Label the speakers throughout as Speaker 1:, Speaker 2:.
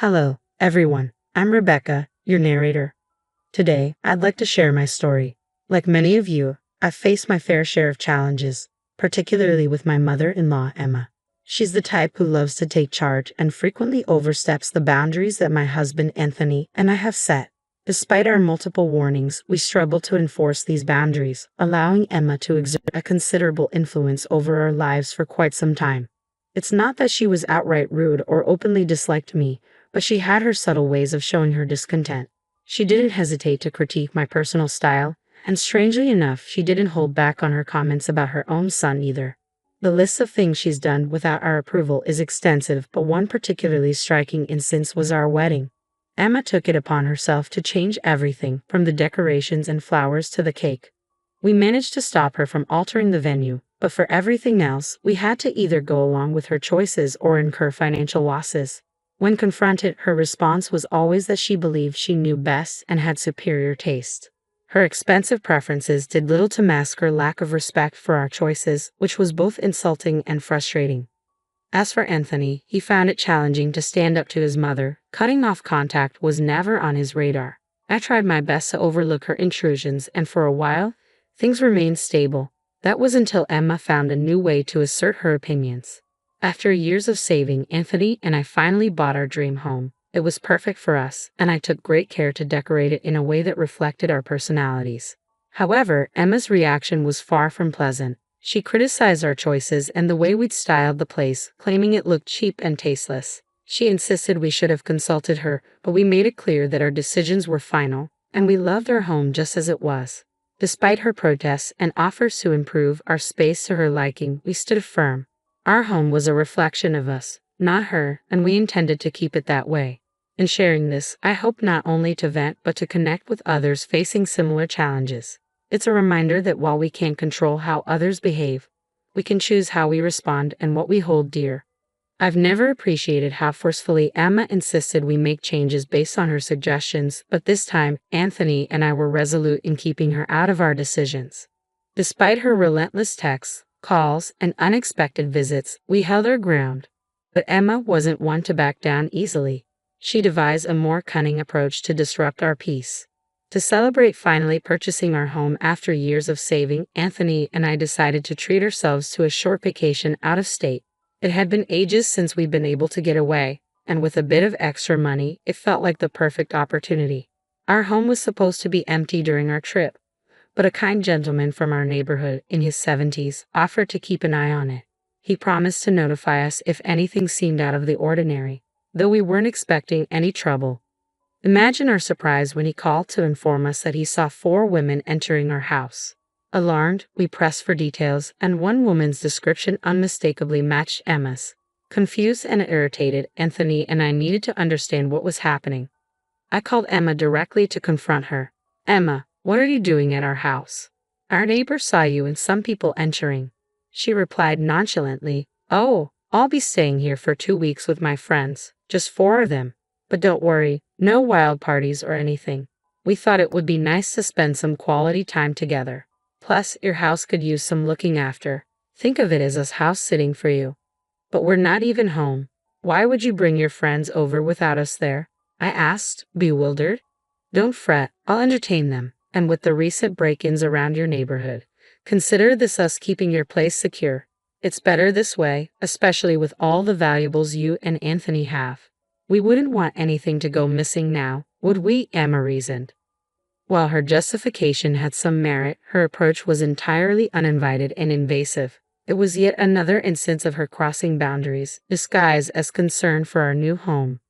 Speaker 1: Hello, everyone. I'm Rebecca, your narrator. Today, I'd like to share my story. Like many of you, I've faced my fair share of challenges, particularly with my mother-in-law, Emma. She's the type who loves to take charge and frequently oversteps the boundaries that my husband, Anthony, and I have set. Despite our multiple warnings, we struggle to enforce these boundaries, allowing Emma to exert a considerable influence over our lives for quite some time. It's not that she was outright rude or openly disliked me, but she had her subtle ways of showing her discontent. She didn't hesitate to critique my personal style, and strangely enough, she didn't hold back on her comments about her own son either. The list of things she's done without our approval is extensive, but one particularly striking instance was our wedding. Emma took it upon herself to change everything, from the decorations and flowers to the cake. We managed to stop her from altering the venue, but for everything else, we had to either go along with her choices or incur financial losses. When confronted, her response was always that she believed she knew best and had superior taste. Her expensive preferences did little to mask her lack of respect for our choices, which was both insulting and frustrating. As for Anthony, he found it challenging to stand up to his mother. Cutting off contact was never on his radar. I tried my best to overlook her intrusions, and for a while, things remained stable. That was until Emma found a new way to assert her opinions. After years of saving, Anthony and I finally bought our dream home. It was perfect for us, and I took great care to decorate it in a way that reflected our personalities. However, Emma's reaction was far from pleasant. She criticized our choices and the way we'd styled the place, claiming it looked cheap and tasteless. She insisted we should have consulted her, but we made it clear that our decisions were final, and we loved our home just as it was. Despite her protests and offers to improve our space to her liking, we stood firm. Our home was a reflection of us, not her, and we intended to keep it that way. In sharing this, I hope not only to vent but to connect with others facing similar challenges. It's a reminder that while we can't control how others behave, we can choose how we respond and what we hold dear. I've never appreciated how forcefully Emma insisted we make changes based on her suggestions, but this time, Anthony and I were resolute in keeping her out of our decisions. Despite her relentless texts, calls, and unexpected visits, we held our ground. But Emma wasn't one to back down easily. She devised a more cunning approach to disrupt our peace. To celebrate finally purchasing our home after years of saving, Anthony and I decided to treat ourselves to a short vacation out of state. It had been ages since we'd been able to get away, and with a bit of extra money, it felt like the perfect opportunity. Our home was supposed to be empty during our trip, but a kind gentleman from our neighborhood in his 70s offered to keep an eye on it. He promised to notify us if anything seemed out of the ordinary, though we weren't expecting any trouble. Imagine our surprise when he called to inform us that he saw 4 women entering our house. Alarmed, we pressed for details, and one woman's description unmistakably matched Emma's. Confused and irritated, Anthony and I needed to understand what was happening. I called Emma directly to confront her. "Emma, what are you doing at our house? Our neighbor saw you and some people entering." She replied nonchalantly, "Oh, I'll be staying here for 2 weeks with my friends, just 4 of them. But don't worry, no wild parties or anything. We thought it would be nice to spend some quality time together. Plus, your house could use some looking after. Think of it as us house sitting for you." "But we're not even home. Why would you bring your friends over without us there?" I asked, bewildered. "Don't fret, I'll entertain them. And with the recent break-ins around your neighborhood, consider this us keeping your place secure. It's better this way, especially with all the valuables you and Anthony have. We wouldn't want anything to go missing now, would we?" Emma reasoned. While her justification had some merit, her approach was entirely uninvited and invasive. It was yet another instance of her crossing boundaries, disguised as concern for our new home.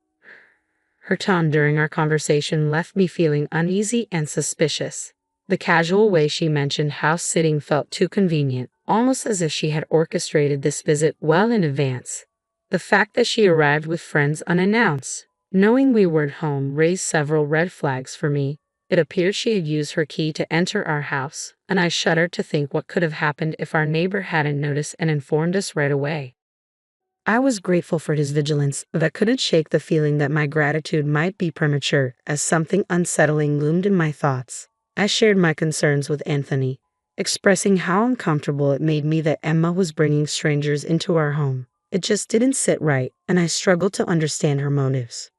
Speaker 1: Her tone during our conversation left me feeling uneasy and suspicious. The casual way she mentioned house sitting felt too convenient, almost as if she had orchestrated this visit well in advance. The fact that she arrived with friends unannounced, knowing we weren't home, raised several red flags for me. It appeared she had used her key to enter our house, and I shuddered to think what could have happened if our neighbor hadn't noticed and informed us right away. I was grateful for his vigilance, but couldn't shake the feeling that my gratitude might be premature, as something unsettling loomed in my thoughts. I shared my concerns with Anthony, expressing how uncomfortable it made me that Emma was bringing strangers into our home. It just didn't sit right, and I struggled to understand her motives.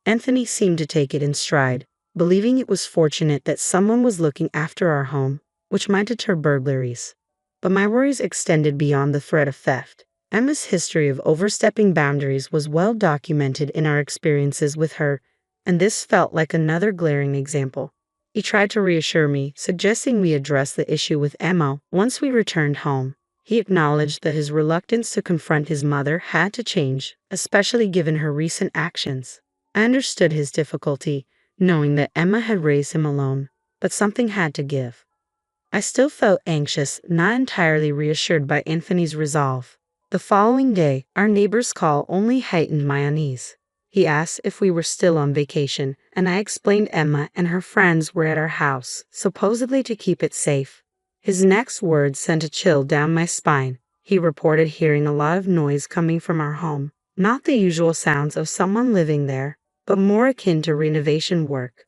Speaker 1: Anthony seemed to take it in stride, believing it was fortunate that someone was looking after our home, which might deter burglaries. But my worries extended beyond the threat of theft. Emma's history of overstepping boundaries was well documented in our experiences with her, and this felt like another glaring example. He tried to reassure me, suggesting we address the issue with Emma once we returned home. He acknowledged that his reluctance to confront his mother had to change, especially given her recent actions. I understood his difficulty, knowing that Emma had raised him alone, but something had to give. I still felt anxious, not entirely reassured by Anthony's resolve. The following day, our neighbor's call only heightened my unease. He asked if we were still on vacation, and I explained Emma and her friends were at our house, supposedly to keep it safe. His next words sent a chill down my spine. He reported hearing a lot of noise coming from our home, not the usual sounds of someone living there, but more akin to renovation work.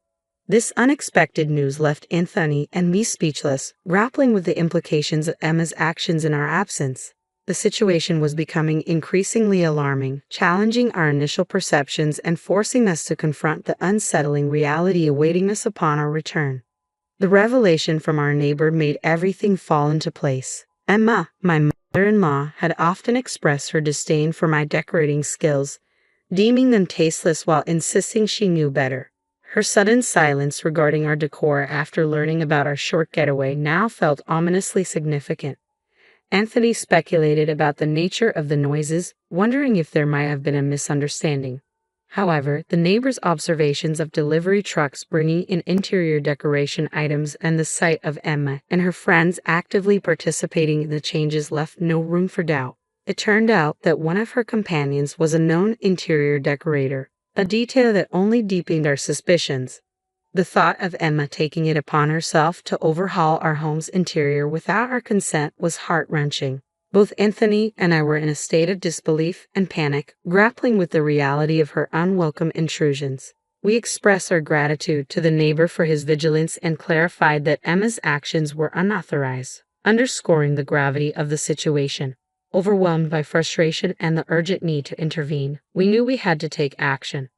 Speaker 1: This unexpected news left Anthony and me speechless, grappling with the implications of Emma's actions in our absence. The situation was becoming increasingly alarming, challenging our initial perceptions and forcing us to confront the unsettling reality awaiting us upon our return. The revelation from our neighbor made everything fall into place. Emma, my mother-in-law, had often expressed her disdain for my decorating skills, deeming them tasteless while insisting she knew better. Her sudden silence regarding our decor after learning about our short getaway now felt ominously significant. Anthony speculated about the nature of the noises, wondering if there might have been a misunderstanding. However, the neighbor's observations of delivery trucks bringing in interior decoration items and the sight of Emma and her friends actively participating in the changes left no room for doubt. It turned out that one of her companions was a known interior decorator, a detail that only deepened our suspicions. The thought of Emma taking it upon herself to overhaul our home's interior without our consent was heart-wrenching. Both Anthony and I were in a state of disbelief and panic, grappling with the reality of her unwelcome intrusions. We expressed our gratitude to the neighbor for his vigilance and clarified that Emma's actions were unauthorized, underscoring the gravity of the situation. Overwhelmed by frustration and the urgent need to intervene, we knew we had to take action.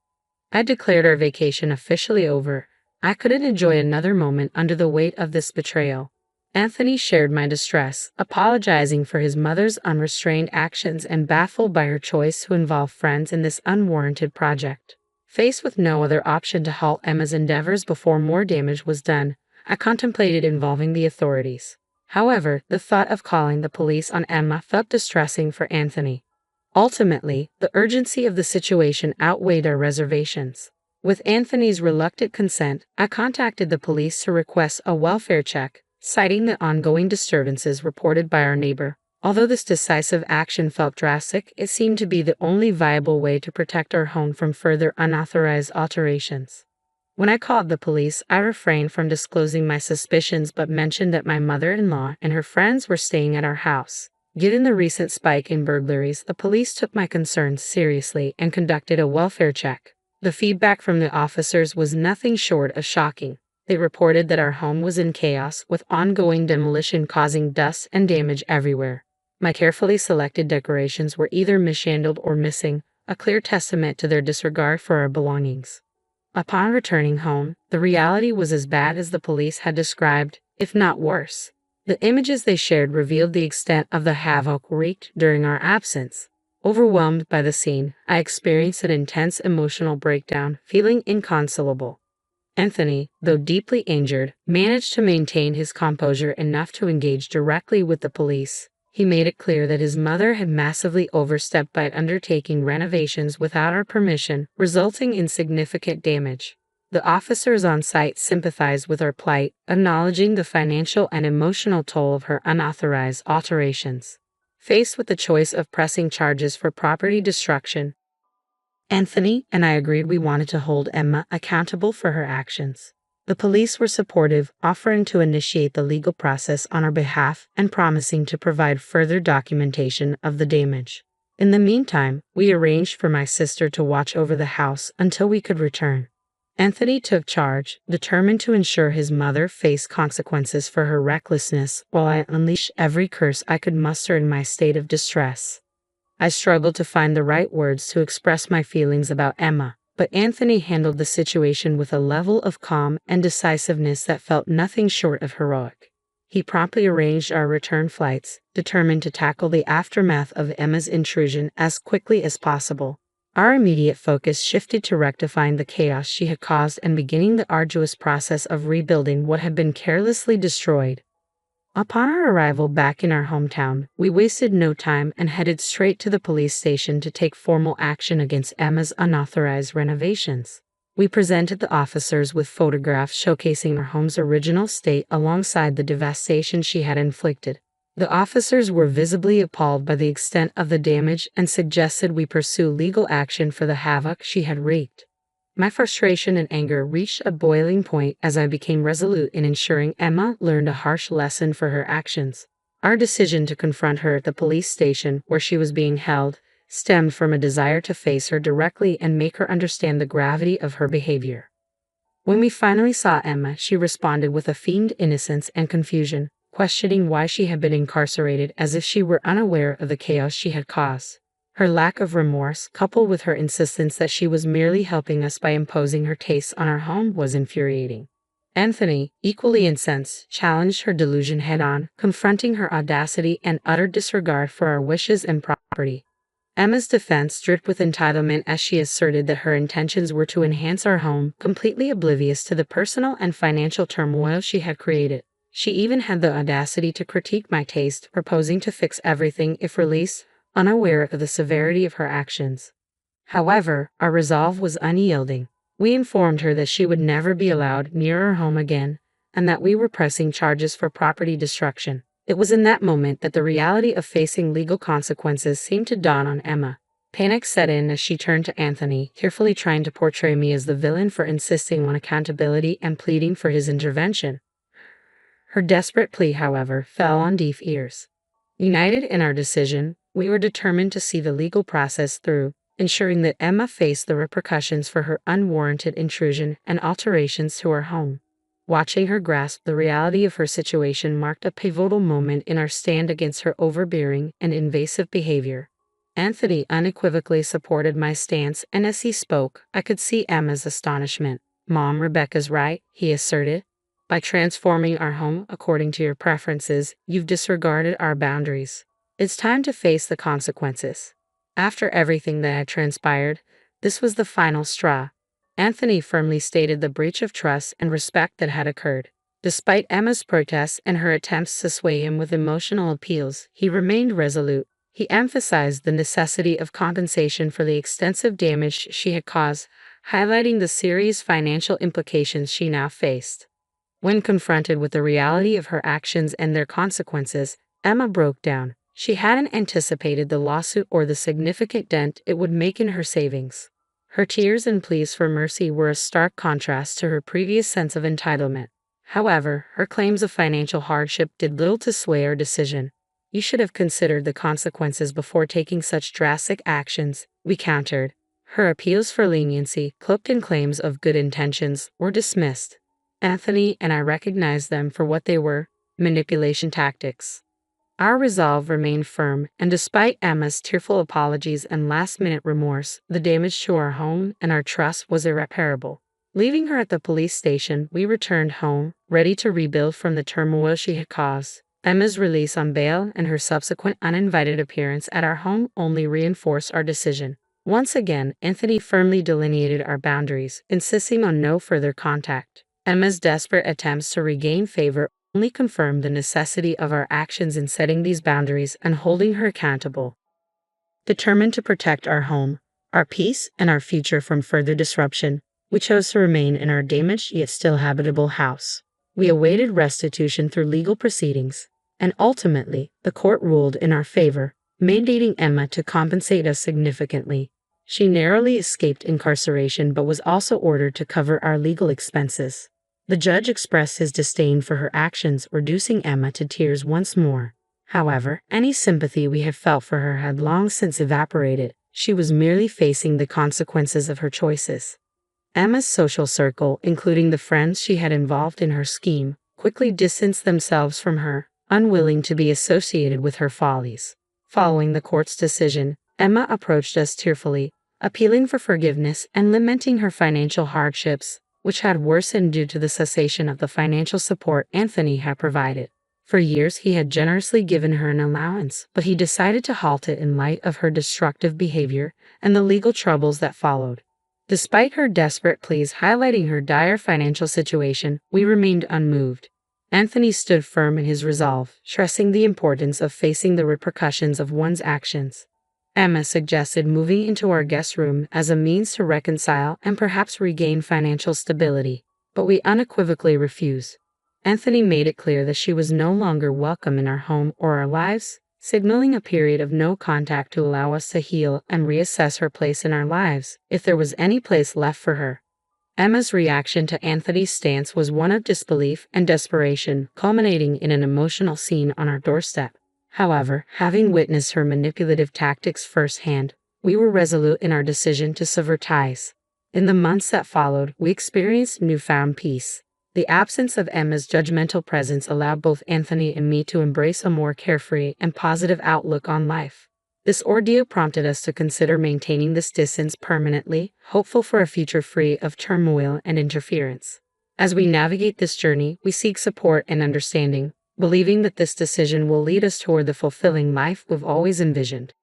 Speaker 1: I declared our vacation officially over. I couldn't enjoy another moment under the weight of this betrayal. Anthony shared my distress, apologizing for his mother's unrestrained actions and baffled by her choice to involve friends in this unwarranted project. Faced with no other option to halt Emma's endeavors before more damage was done, I contemplated involving the authorities. However, the thought of calling the police on Emma felt distressing for Anthony. Ultimately, the urgency of the situation outweighed our reservations. With Anthony's reluctant consent, I contacted the police to request a welfare check, citing the ongoing disturbances reported by our neighbor. Although this decisive action felt drastic, it seemed to be the only viable way to protect our home from further unauthorized alterations. When I called the police, I refrained from disclosing my suspicions but mentioned that my mother-in-law and her friends were staying at our house. Given the recent spike in burglaries, the police took my concerns seriously and conducted a welfare check. The feedback from the officers was nothing short of shocking. They reported that our home was in chaos, with ongoing demolition causing dust and damage everywhere. My carefully selected decorations were either mishandled or missing, a clear testament to their disregard for our belongings. Upon returning home, the reality was as bad as the police had described, if not worse. The images they shared revealed the extent of the havoc wreaked during our absence. Overwhelmed by the scene, I experienced an intense emotional breakdown, feeling inconsolable. Anthony, though deeply injured, managed to maintain his composure enough to engage directly with the police. He made it clear that his mother had massively overstepped by undertaking renovations without our permission, resulting in significant damage. The officers on site sympathized with our plight, acknowledging the financial and emotional toll of her unauthorized alterations. Faced with the choice of pressing charges for property destruction, Anthony and I agreed we wanted to hold Emma accountable for her actions. The police were supportive, offering to initiate the legal process on our behalf and promising to provide further documentation of the damage. In the meantime, we arranged for my sister to watch over the house until we could return. Anthony took charge, determined to ensure his mother faced consequences for her recklessness while I unleashed every curse I could muster in my state of distress. I struggled to find the right words to express my feelings about Emma, But Anthony handled the situation with a level of calm and decisiveness that felt nothing short of heroic. He promptly arranged our return flights, determined to tackle the aftermath of Emma's intrusion as quickly as possible. Our immediate focus shifted to rectifying the chaos she had caused and beginning the arduous process of rebuilding what had been carelessly destroyed. Upon our arrival back in our hometown, we wasted no time and headed straight to the police station to take formal action against Emma's unauthorized renovations. We presented the officers with photographs showcasing our home's original state alongside the devastation she had inflicted. The officers were visibly appalled by the extent of the damage and suggested we pursue legal action for the havoc she had wreaked. My frustration and anger reached a boiling point as I became resolute in ensuring Emma learned a harsh lesson for her actions. Our decision to confront her at the police station where she was being held stemmed from a desire to face her directly and make her understand the gravity of her behavior. When we finally saw Emma, she responded with a feigned innocence and confusion, questioning why she had been incarcerated as if she were unaware of the chaos she had caused. Her lack of remorse, coupled with her insistence that she was merely helping us by imposing her tastes on our home, was infuriating. Anthony, equally incensed, challenged her delusion head-on, confronting her audacity and utter disregard for our wishes and property. Emma's defense dripped with entitlement as she asserted that her intentions were to enhance our home, completely oblivious to the personal and financial turmoil she had created. She even had the audacity to critique my taste, proposing to fix everything if released, unaware of the severity of her actions. However, our resolve was unyielding. We informed her that she would never be allowed near our home again, and that we were pressing charges for property destruction. It was in that moment that the reality of facing legal consequences seemed to dawn on Emma. Panic set in as she turned to Anthony, carefully trying to portray me as the villain for insisting on accountability and pleading for his intervention. Her desperate plea, however, fell on deaf ears. United in our decision, we were determined to see the legal process through, ensuring that Emma faced the repercussions for her unwarranted intrusion and alterations to our home. Watching her grasp the reality of her situation marked a pivotal moment in our stand against her overbearing and invasive behavior. Anthony unequivocally supported my stance, and as he spoke, I could see Emma's astonishment. "Mom, Rebecca's right," he asserted. "By transforming our home according to your preferences, you've disregarded our boundaries. It's time to face the consequences." After everything that had transpired, this was the final straw. Anthony firmly stated the breach of trust and respect that had occurred. Despite Emma's protests and her attempts to sway him with emotional appeals, he remained resolute. He emphasized the necessity of compensation for the extensive damage she had caused, highlighting the serious financial implications she now faced. When confronted with the reality of her actions and their consequences, Emma broke down. She hadn't anticipated the lawsuit or the significant dent it would make in her savings. Her tears and pleas for mercy were a stark contrast to her previous sense of entitlement. However, her claims of financial hardship did little to sway her decision. "You should have considered the consequences before taking such drastic actions," we countered. Her appeals for leniency, cloaked in claims of good intentions, were dismissed. Anthony and I recognized them for what they were: manipulation tactics. Our resolve remained firm, and despite Emma's tearful apologies and last-minute remorse, the damage to our home and our trust was irreparable. Leaving her at the police station, we returned home, ready to rebuild from the turmoil she had caused. Emma's release on bail and her subsequent uninvited appearance at our home only reinforced our decision. Once again, Anthony firmly delineated our boundaries, insisting on no further contact. Emma's desperate attempts to regain favor only confirmed the necessity of our actions in setting these boundaries and holding her accountable. Determined to protect our home, our peace, and our future from further disruption, we chose to remain in our damaged yet still habitable house. We awaited restitution through legal proceedings, and ultimately, the court ruled in our favor, mandating Emma to compensate us significantly. She narrowly escaped incarceration but was also ordered to cover our legal expenses. The judge expressed his disdain for her actions, reducing Emma to tears once more. However, any sympathy we had felt for her had long since evaporated. She was merely facing the consequences of her choices. Emma's social circle, including the friends she had involved in her scheme, quickly distanced themselves from her, unwilling to be associated with her follies. Following the court's decision, Emma approached us tearfully, appealing for forgiveness and lamenting her financial hardships, which had worsened due to the cessation of the financial support Anthony had provided. For years he had generously given her an allowance, but he decided to halt it in light of her destructive behavior and the legal troubles that followed. Despite her desperate pleas highlighting her dire financial situation, we remained unmoved. Anthony stood firm in his resolve, stressing the importance of facing the repercussions of one's actions. Emma suggested moving into our guest room as a means to reconcile and perhaps regain financial stability, but we unequivocally refused. Anthony made it clear that she was no longer welcome in our home or our lives, signaling a period of no contact to allow us to heal and reassess her place in our lives, if there was any place left for her. Emma's reaction to Anthony's stance was one of disbelief and desperation, culminating in an emotional scene on our doorstep. However, having witnessed her manipulative tactics firsthand, we were resolute in our decision to sever ties. In the months that followed, we experienced newfound peace. The absence of Emma's judgmental presence allowed both Anthony and me to embrace a more carefree and positive outlook on life. This ordeal prompted us to consider maintaining this distance permanently, hopeful for a future free of turmoil and interference. As we navigate this journey, we seek support and understanding, believing that this decision will lead us toward the fulfilling life we've always envisioned.